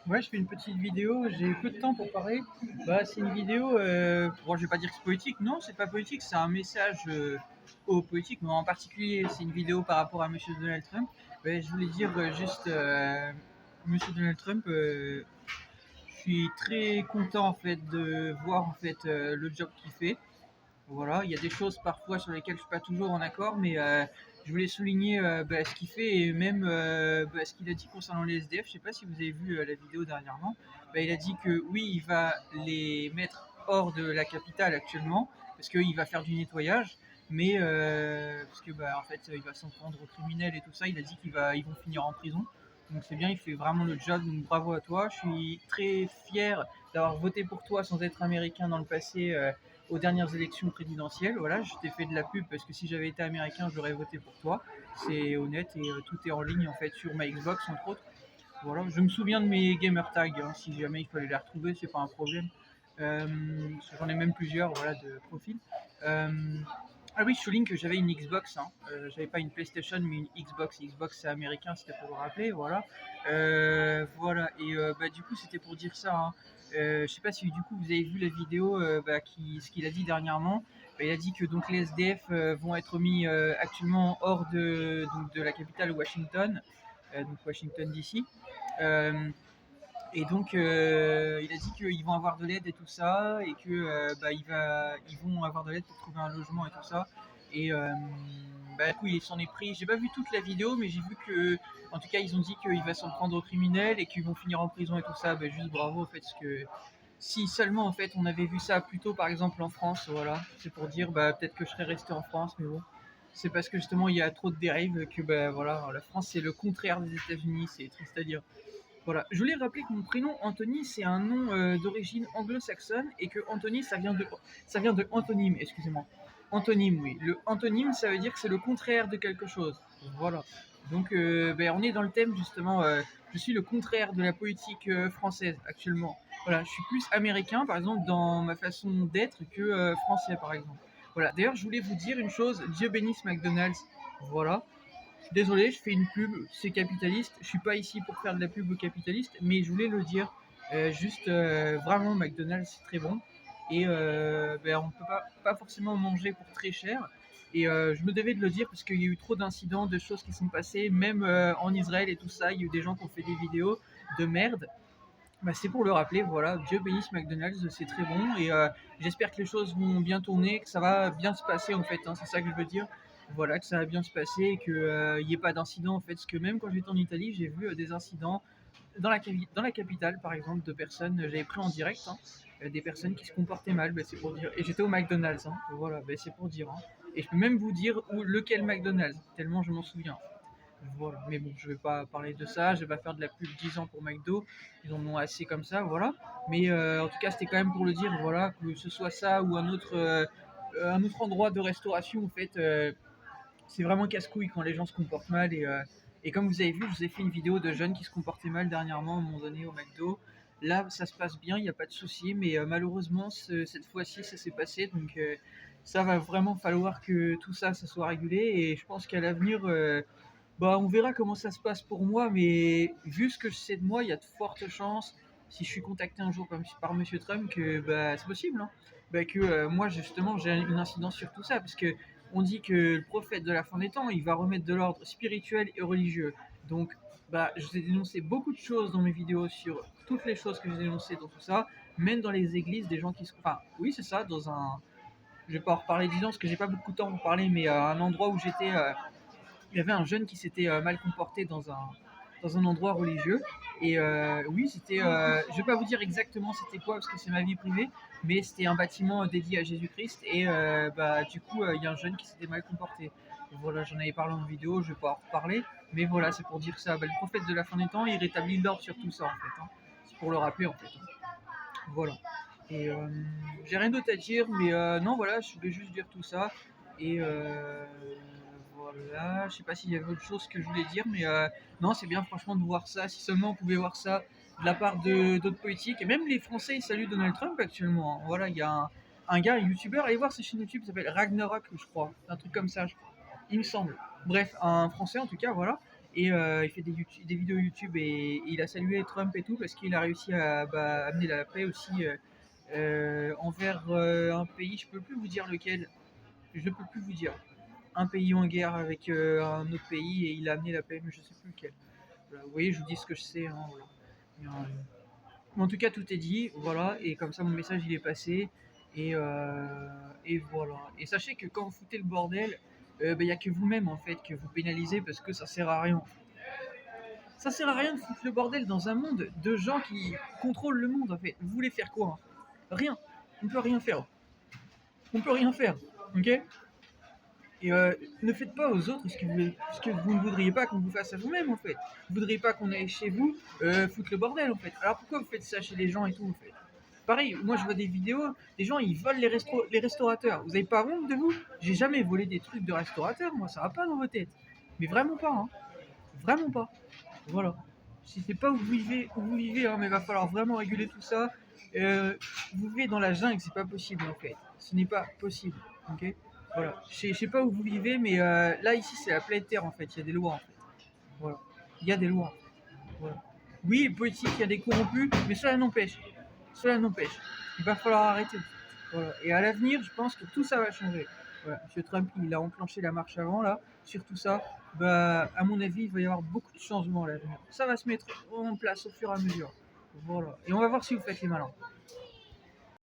Ouais, je fais une petite vidéo, j'ai peu de temps pour parler. C'est une vidéo, bon, je vais pas dire que c'est politique, non, c'est pas politique, c'est un message aux politiques, mais en particulier, c'est une vidéo par rapport à Monsieur Donald Trump. Je voulais dire juste, Monsieur Donald Trump, je suis très content en fait de voir en fait le job qu'il fait. Voilà, il y a des choses parfois sur lesquelles je suis pas toujours en accord, mais je voulais souligner ce qu'il fait et même ce qu'il a dit concernant les SDF. Je sais pas si vous avez vu la vidéo dernièrement. Il a dit que oui, il va les mettre hors de la capitale actuellement parce qu'il va faire du nettoyage, mais parce que en fait, il va s'en prendre aux criminels et tout ça. Il a dit ils vont finir en prison. Donc c'est bien, il fait vraiment le job. Donc bravo à toi. Je suis très fier d'avoir voté pour toi sans être américain dans le passé. Aux dernières élections présidentielles. Voilà, je t'ai fait de la pub parce que si j'avais été américain, j'aurais voté pour toi. C'est honnête et tout est en ligne en fait sur ma Xbox entre autres. Voilà, je me souviens de mes gamer tags. Si jamais il fallait les retrouver, c'est pas un problème. J'en ai même plusieurs, voilà, de profils. Ah oui, je souligne que j'avais une Xbox. J'avais pas une PlayStation, mais une Xbox. Xbox, c'est américain, c'était pour vous rappeler, voilà. Voilà. Et du coup, c'était pour dire ça. Je sais pas si du coup vous avez vu la vidéo, ce qu'il a dit dernièrement. Il a dit que donc les SDF vont être mis actuellement hors de la capitale Washington, donc Washington DC. Euh, et donc, il a dit qu'ils vont avoir de l'aide et tout ça, et que ils vont avoir de l'aide pour trouver un logement et tout ça. Et du coup, il s'en est pris. J'ai pas vu toute la vidéo, mais j'ai vu que, en tout cas, ils ont dit qu'il va s'en prendre aux criminels et qu'ils vont finir en prison et tout ça. Juste bravo, en fait, parce que si seulement en fait on avait vu ça plus tôt, par exemple en France, voilà, c'est pour dire peut-être que je serais resté en France, mais bon. C'est parce que justement il y a trop de dérives que voilà, la France c'est le contraire des États-Unis, c'est triste à dire. Voilà. Je voulais rappeler que mon prénom Anthony, c'est un nom d'origine anglo-saxonne et que Anthony, ça vient de antonyme, excusez-moi. Antonyme, oui. Le antonyme, ça veut dire que c'est le contraire de quelque chose. Voilà. Donc, on est dans le thème justement. Je suis le contraire de la politique française actuellement. Voilà, je suis plus américain, par exemple, dans ma façon d'être que français, par exemple. Voilà. D'ailleurs, je voulais vous dire une chose. Dieu bénisse McDonald's. Voilà. Désolé, je fais une pub, c'est capitaliste. Je suis pas ici pour faire de la pub aux capitalistes, mais je voulais le dire. Vraiment, McDonald's c'est très bon. Et on peut pas forcément manger pour très cher. Et je me devais de le dire parce qu'il y a eu trop d'incidents, de choses qui sont passées, même en Israël et tout ça. Il y a eu des gens qui ont fait des vidéos de merde. C'est pour le rappeler, voilà, Dieu bénisse McDonald's, c'est très bon et j'espère que les choses vont bien tourner, que ça va bien se passer en fait, c'est ça que je veux dire. Voilà, que ça va bien se passer et qu'il n'y ait pas d'incident en fait, parce que même quand j'étais en Italie, j'ai vu des incidents dans la capitale par exemple, de personnes, j'avais pris en direct, des personnes qui se comportaient mal, c'est pour dire. Et j'étais au McDonald's, voilà, c'est pour dire. Et je peux même vous dire lequel McDonald's, tellement je m'en souviens. Voilà. Mais bon, je vais pas parler de ça, je vais pas faire de la pub 10 ans pour McDo, ils en ont assez comme ça, voilà. Mais en tout cas, c'était quand même pour le dire, voilà, que ce soit ça ou un autre endroit de restauration, en fait, c'est vraiment casse-couille quand les gens se comportent mal. Et comme vous avez vu, je vous ai fait une vidéo de jeunes qui se comportaient mal dernièrement, à un moment donné, au McDo. Là, ça se passe bien, il n'y a pas de souci, mais malheureusement, cette fois-ci, ça s'est passé. Donc, ça va vraiment falloir que tout ça, ça soit régulé. Et je pense qu'à l'avenir, on verra comment ça se passe pour moi, mais vu ce que je sais de moi, il y a de fortes chances, si je suis contacté un jour par Monsieur Trump, que c'est possible, que moi justement j'ai une incidence sur tout ça, parce que on dit que le prophète de la fin des temps, il va remettre de l'ordre spirituel et religieux. Donc, je vous ai dénoncé beaucoup de choses dans mes vidéos sur toutes les choses que j'ai dénoncées dans tout ça, même dans les églises, des gens qui se, enfin, oui c'est ça, dans un, je vais pas en reparler disons parce que j'ai pas beaucoup de temps pour parler, mais à un endroit où j'étais il y avait un jeune qui s'était mal comporté dans un endroit religieux. Et oui, c'était. Je ne vais pas vous dire exactement c'était quoi parce que c'est ma vie privée, mais c'était un bâtiment dédié à Jésus-Christ. Et du coup, il y a un jeune qui s'était mal comporté. Et voilà, j'en avais parlé en vidéo, je vais pas en reparler, mais voilà, c'est pour dire ça. Le prophète de la fin des temps, il rétablit l'ordre sur tout ça en fait. C'est pour le rappeler en fait. Voilà. Et j'ai rien d'autre à dire, mais non, voilà, je voulais juste dire tout ça. Et voilà, je sais pas s'il y avait autre chose que je voulais dire, mais non, c'est bien franchement de voir ça. Si seulement on pouvait voir ça de la part d'autres politiques, et même les Français ils saluent Donald Trump actuellement. Voilà, il y a un gars, un youtubeur, allez voir sa chaîne YouTube, s'appelle Ragnarok, je crois, un truc comme ça, il me semble. Bref, un Français en tout cas, voilà. et il fait des vidéos YouTube et il a salué Trump et tout parce qu'il a réussi à amener la paix aussi envers un pays, je peux plus vous dire lequel, je peux plus vous dire. Un pays en guerre avec un autre pays et il a amené la paix, mais je sais plus lequel. Voilà, vous voyez, je vous dis ce que je sais. Hein, voilà. Mais en tout cas, tout est dit, voilà, et comme ça mon message il est passé, et voilà. Et sachez que quand vous foutez le bordel, il n'y a que vous-même en fait que vous pénalisez parce que ça sert à rien. Ça sert à rien de foutre le bordel dans un monde de gens qui contrôlent le monde en fait. Vous voulez faire quoi? Rien. On ne peut rien faire. On peut rien faire. Ok? Et ne faites pas aux autres ce que vous ne voudriez pas qu'on vous fasse à vous-même en fait. Vous ne voudriez pas qu'on aille chez vous foutre le bordel en fait. Alors pourquoi vous faites ça chez les gens et tout en fait? Pareil, moi je vois des vidéos, des gens ils volent les restaurateurs. Vous avez pas honte de vous? J'ai jamais volé des trucs de restaurateurs, moi ça va pas dans vos têtes. Mais vraiment pas, hein. Vraiment pas. Voilà. Je sais pas où vous vivez, hein, mais il va falloir vraiment réguler tout ça. Vous vivez dans la jungle, c'est pas possible en fait. Ce n'est pas possible. Ok? Voilà. Je sais pas où vous vivez, mais là ici c'est la pleine terre en fait. Il y a des lois en fait. Voilà. Il y a des lois. Voilà. Oui, politique, il y a des corrompus, mais cela n'empêche. Cela n'empêche. Il va falloir arrêter. Voilà. Et à l'avenir, je pense que tout ça va changer. Voilà. Monsieur Trump, il a enclenché la marche avant là, sur tout ça. Bah, à mon avis, il va y avoir beaucoup de changements à l'avenir. Ça va se mettre en place au fur et à mesure. Voilà. Et on va voir si vous faites les malins.